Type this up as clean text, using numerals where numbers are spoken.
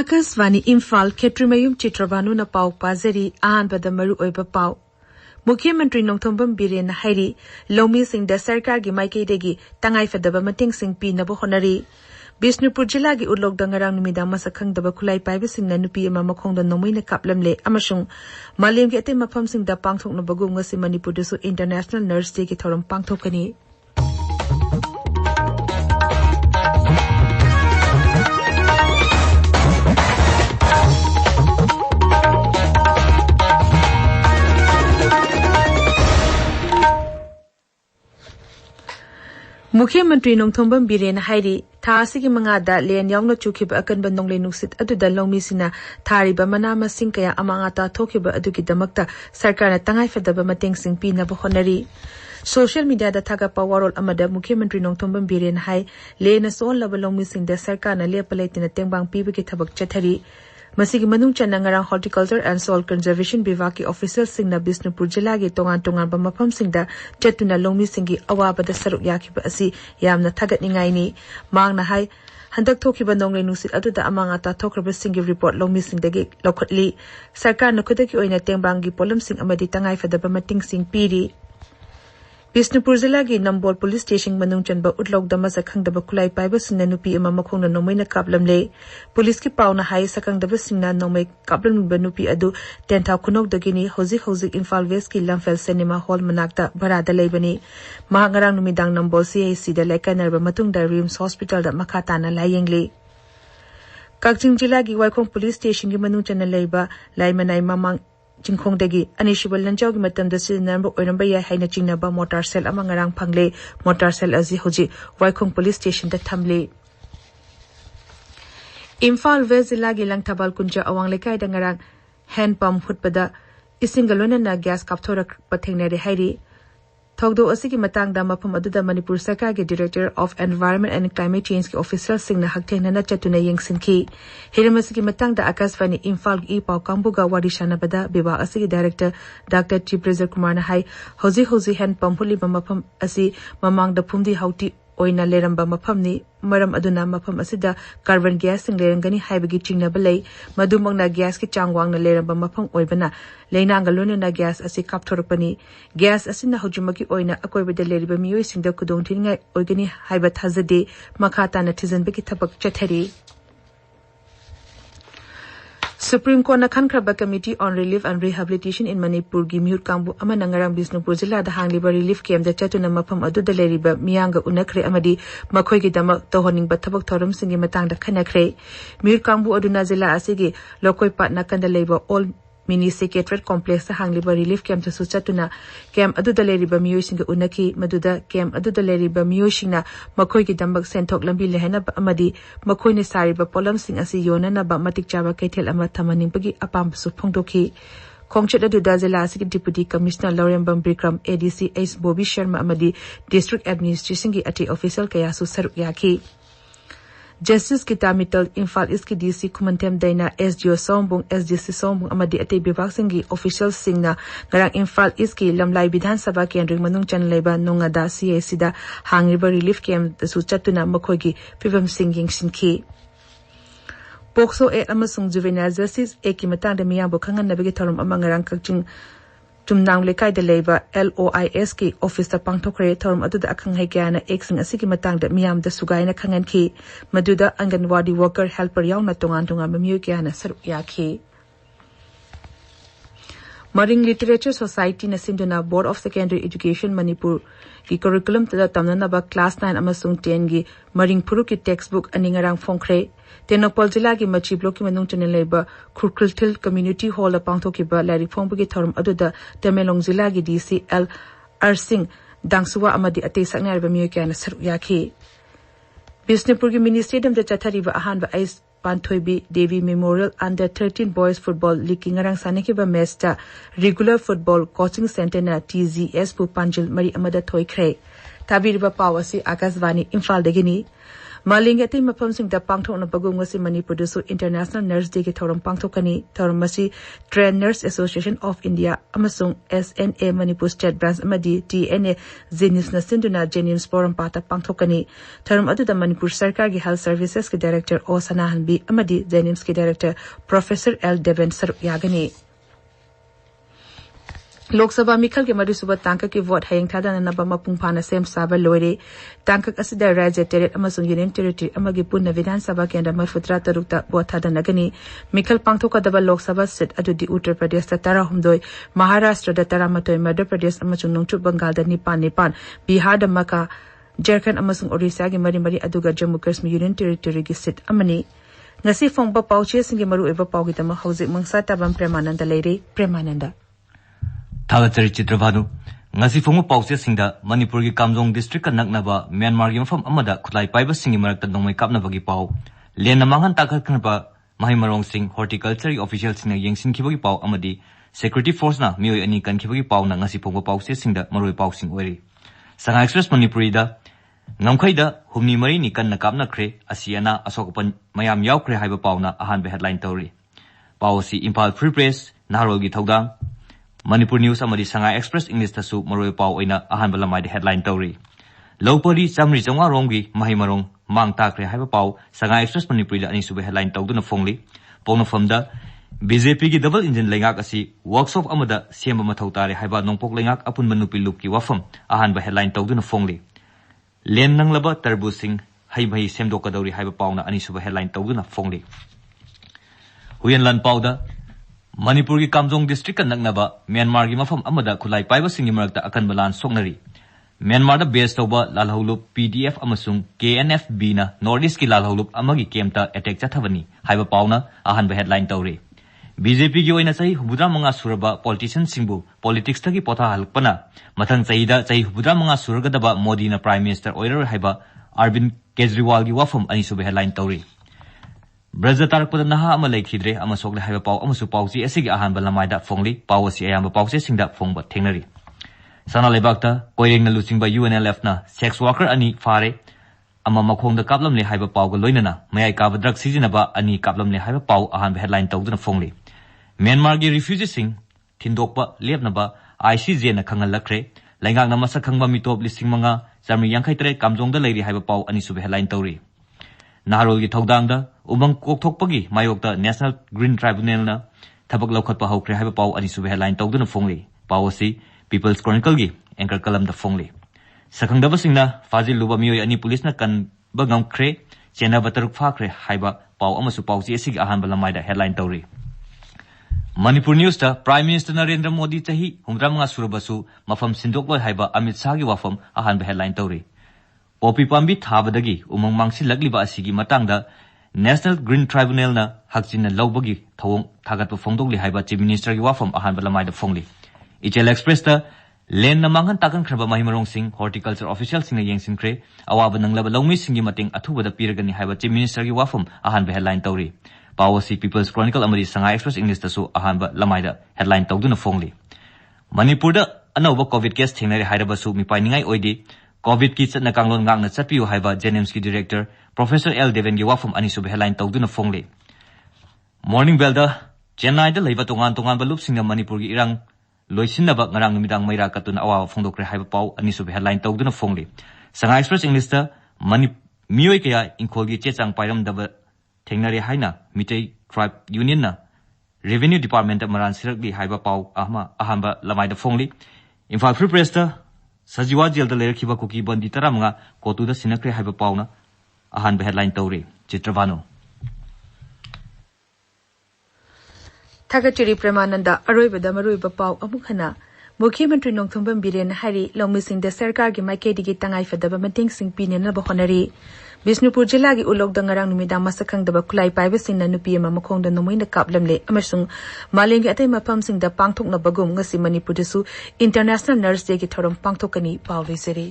Akasvani Imphal Ketrimayum Chitrabanu na pau pazari ahanbada maru oiba pau. Mukhyamantri Nongthombam Biren Hairi Lomi Singh da Sarkar gi maikaidagi tangai fadaba mating sing pinaba honari. Bisnupur Jilla gi Utlok dangarang numidang masakhang daba khulai paiba singna nupi ama makhongda nomoina kaplamle amasung malem gi ate mafam sing da pangthok na bagum ngasi Manipur dasu International Nurse Day gi thoram pangthokani. Mukhyamantri Nongthombam Biren Hairi Thasigi Mangada Len Yawna Chukiba Akanba Nongle Nuksit Aduda Lomisina Thariba Manama Sinkaya Amangata Tokiba Adukidamakta Sarkarna Tangai Fadaba Mateng Sing Pinaba Honari. Social media da Taga Pawarol Amada Mukhyamantri Nongthombam Biren Hai Lena Sol Lava Lomising da Sarkarna Lepalatina Tengbang Pibiki Tabak Chatari. Masigi manung chana ngarang Horticulture and Soil Conservation Bivaki Official Singna Bisnupur Jilla gi tongan ba mafam singda chatuna lomi singi awaba da saruk yakiba asi yamna thagatningai ni mangna hai handak thokiba nongle nusit aduda amanga ta thokraba singi report lomi singdagi lokhatli sarkar na khudaki oina tengbang gi polam sing amadi tangai fadaba mating sing piri. Bisnupur Jilla gi Nambol Police Station manung chanba utlok dama sakhang daba khulai paiba singna nupi ama makhongna nomoina kaplamle police ki pauna hai sakhang daba singna nomai kaplam ba nupi adu tentha khunok dagini hoji Imphal West ki Lamfel Cinema Hall manakta barada leibani mahangarang numidang Nambol CIC da lekanar ba matung da Rims Hospital da makata na layengli Kakching Jilla gi Waikhong Police Station gi manung chana leiba laimanai mamang Jingkhong dagi Anishibal Lanjao gi matam da sinamba oiramba ya haina chingnaba motor cell ama ngarang phangle motor cell azi hoji Waikhong Police Station da thamle. Imphal West Jilla gi Langthabal Kunja awang lekai da ngarang hand pump hutpada isingalona na gas kapthorak pathengnare hairi Thogdo asigi matangda mafam aduda Manipur Sarkar gi Director of Environment and Climate Change ki official singna hakthengna na chatuna yengsinki hiramasigi matangda Akasvani Imphal gi pau kambuga warishana bada biba asigi Director Dr. Chiprezer Kumar na hai hoji hand pump huli mafam asi mamang da phumdi hauti oina leramba mafamni maram aduna mafam asida carbon gas sing lerangani haibagi chingnaba lei madumangna gas ki changwangna leramba mafam oibana leinangalone na gas asi kapthorpani gas asina hojumaki oina akoibada leriba miyoi singda kudong thingai oigani haiba thazade makhata na thijanbeki thabak chathari. Supreme Court na Khankraba Committee on Relief and Rehabilitation in Manipur gi Mute Kambu ama nangarang Bisnupur Jilla da hangliba relief camp da chatuna mafam adu da leriba miyanga unakre amadi makhoi gi damak tohoning ba thabak thoram singi matang da khanakre Mute Kambu aduna Jilla asigi lokoi patna kanda leba all mini secretariat complex da hangliba relief camp da su chatuna camp adu da leriba miyoi singa unaki maduda camp adu da leriba miyoi singna makhoi gi damak senthok lambi lehna ba amadi makhoi ne sari ba polam sing asi yona na ba matik chaba kaithel ama thamaning pagi apam su phongdoki khongchet adu da Jilla asigi Deputy Commissioner Laurembam Bikram ADC Ace Bobby Sharma amadi District Administration gi ati official kaya su saruk yaki Justice Kitamital Imphal East ki DC Kumantem Daina SDO Sombung SDC Sombung amadi ate bivak singi official singna garang Imphal East ki Lamlai Bidhan Sabha Kendring manung chan leiba nongada CIC da hangriba relief camp da su chatuna makhoi gi pibam singing sinki Pokso Act amasung Juvenile Justice Act ki matang da miyang bo khangan nabigi thorum amangarang kakching Tumnang lekai da leiba LOIS ki office da pangthokre thorum aduda akhang hai kya na exing asigi matang da miyam da sugai na khangan ki maduda Anganwadi worker helper yaw na tongan mamiyo kya na saru yakhi Maring Literature Society na sinduna Board of Secondary Education Manipur ki curriculum tada tamna ba class 9 amasung 10 gi Maring Puru ki textbook aningarang phongkhre Tenopal Jilla gi Machi block ki manung channel leba Kurkultil Community Hall apangtho ki ba lari phongbu ki thorum aduda Tamelong Jilla gi DCL Arsing Dangsuwa amadi ate saknar ba miyo kya na saru yakhi Bisnupur gi mini stadium da chathari ba ahan ba ais Panthoibi Devi Memorial Under 13 Boys Football League ngarang sanaki ba match ta regular football coaching center na TZS pu Panjil mari amada thoikre tabir ba pawasi Akasvani Imphal dagini Maling ati mapamsingda pangthokna bagum ngasi Manipurdusu International Nurse Day ki thoram pangthokani thoram masi Trained Nurse Association of India amasung SNA Manipur State Branch amadi TNA Zenius na sinduna Jenims Forum pata pangthokani thoram aduda Manipur Sarkar ki Health Services ki Director O Sanahanbi amadi Jenims ki Director Professor L Deven Saru yagani Lok Sabha Mikhal ke Maru Suba Tangka ki vote hayang thada na nabama pungpana sem saba lore Tangka asida Raja Teret amasung Union Territory amagi punna Vidhan Sabha kendra marfutra tarukta vote thada nagani Mikhal pangthoka daba Lok Sabha sit adudi Uttar Pradesh ta tara humdoi Maharashtra da tara matoi Madhya Pradesh amasung Nongchu Bengal da nipan Bihar da maka Jharkhand amasung Orissa gi mari aduga Jammu Kashmir Union Territory gi sit amani ngasi phongba pauche singi maru eba paugi tama hauzik mangsa tabam Premananda leire Premananda Thagachari Chitravanu ngasi phongba pauche singda Manipur gi Kamjong district ka naknaba Myanmar gi mafam amada khulai paiba singi marakta nongmai kapnaba gi pau lena mangan takhat khanba Mahimarong Singh horticulture official singna yengsin khibagi pau amadi security force na mioi ani kan khibagi pau na ngasi phongba pauche singda maroi pau sing oiri Sanga Express Manipuri da Namkhaida humni mari ni kan nakapna khre asiana asokapan mayam yaukre haiba pauna ahan be headline tori Paosi Impal Free Press Narol gi thawdang Manipur News amadi Sanga Express English tasu maroi pau oina ahan balamai de headline tori Lopari Chamri Changwa Romgi Mahimarong mang takre haiba pau Sanga Express Manipuri da ani sube headline tawduna phongli pongna famda BJP gi double engine lengak asi workshop amada semba mathau tare haiba nongpok lengak apun manupi lup ki wafam ahan ba headline tawduna phongli Len nanglaba Tarbusing Haibhai Semdokadori Haiba Pauna Anisuba headline Tawduna Phongli Huyan Lan Pauda Manipur ki Kamjong district ka nagnaba Myanmar gi mafam amada khulai paiba singi marakta akan balan soknari Myanmar da base tawba lalholup PDF amasung KNFB na Northeast ki lalholup amagi kemta attack chathabani haiba pauna ahan ba headline tawri BJP gi oina chai hubudra manga suraba politician singbu politics tagi potha halpana mathang chai da chai hubudra manga surgadaba Modi na prime minister oirer haiba Arvind Kejriwal gi wafam ani sube headline tawri Braja tarakpada naha ama laikhidre ama sokle haiba pau amasu pauchi asigi ahan balamai da phongli pawasi ayamba pauche singda phongba thengnari Sana lebakta koireng na lusingba UNLF na sex worker ani fare ama makhong da kaplam le haiba pau ga loinana mayai ka drug sijinaba ani kaplam le haiba pau ahan headline tawduna phongli Myanmar gi refugees sing thindokpa lepnaba ICJ na khangal lakre laingak na masa khangba mitop lising manga jamri yangkhai tre kamjong da leiri haiba pau ani sube headline tawri Naharol gi thawdang da umang kokthokpagi mayokta National Green Tribunal na thabak laukhatpa hawkre haiba pau ani sube headline tawduna phongli pawasi People's Chronicle gi anchor kalam da phongli sakhangdaba singna fazil luba mioi ani police na kan bagam khre chena bataruk phakre haiba pau amasu pauchi asigi ahan balamai da headline tawri Manipur News ta Prime Minister Narendra Modi chahi humramanga surabasu mafam sindokloi haiba Amit Shah gi wafam ahan ba headline tawri Popi pambi thabadagi umang mangsi lagliba asigi matangda National Green Tribunal na hakchin lawbagi thawong thagatpa phongdokli haiba Chief Minister gi wafam ahan balamai da phongli Ichel Express ta len na mangan takan khraba Mahimarong Singh horticulture official singa yengsin kre awaba nanglaba lawmi singi mating athuba da piragani haiba Chief Minister gi wafam ahan ba headline tawri Pawasi People's Chronicle amadi Sanga Express English tasu ahan ba lamaida headline tawduna phongli Manipur da anauba COVID case thengnari haidabasu mipainingai oidi COVID ki chatna kanglon ngangna chatpiu haiba JNM's ki director Professor L Deven gi wafam ani sub headline tawduna phongli Morning Bell da Chennai da leiba tongan ba lup singa Manipur gi irang loisinaba ngarang numidang maira katuna awa phongdokre haiba pau ani sub headline tawduna phongli Sanga Express English ta mioi kaya inkolgi chechang pairam daba thengnari haina mitei tribe union na revenue department maran sirakli haiba pau ahamba lamai da phongli Imphal Free Press ta sajiwa jail da lerakhiba kuki bandi taramanga kotu da sinakre haiba pau na ahanba headline tawri Chitravanu Thagachiri Premananda aroibada maruiba pau amukhana Mukhയമന്ത്രി Nongthombam Biren Hari Longmising da Sarkar gi maikedi tangai fadaba mating sing pinena ba honari Bisnupur jila gi ulok dangarang numidang masakhang daba kulai paiba singna nupi ama makhong da nomoina kaplamle amasung malengi atai mapam sing da pangthok na bagum ngasi Manipur dasu International Nurse Day gi thorom pangthokani pawri seri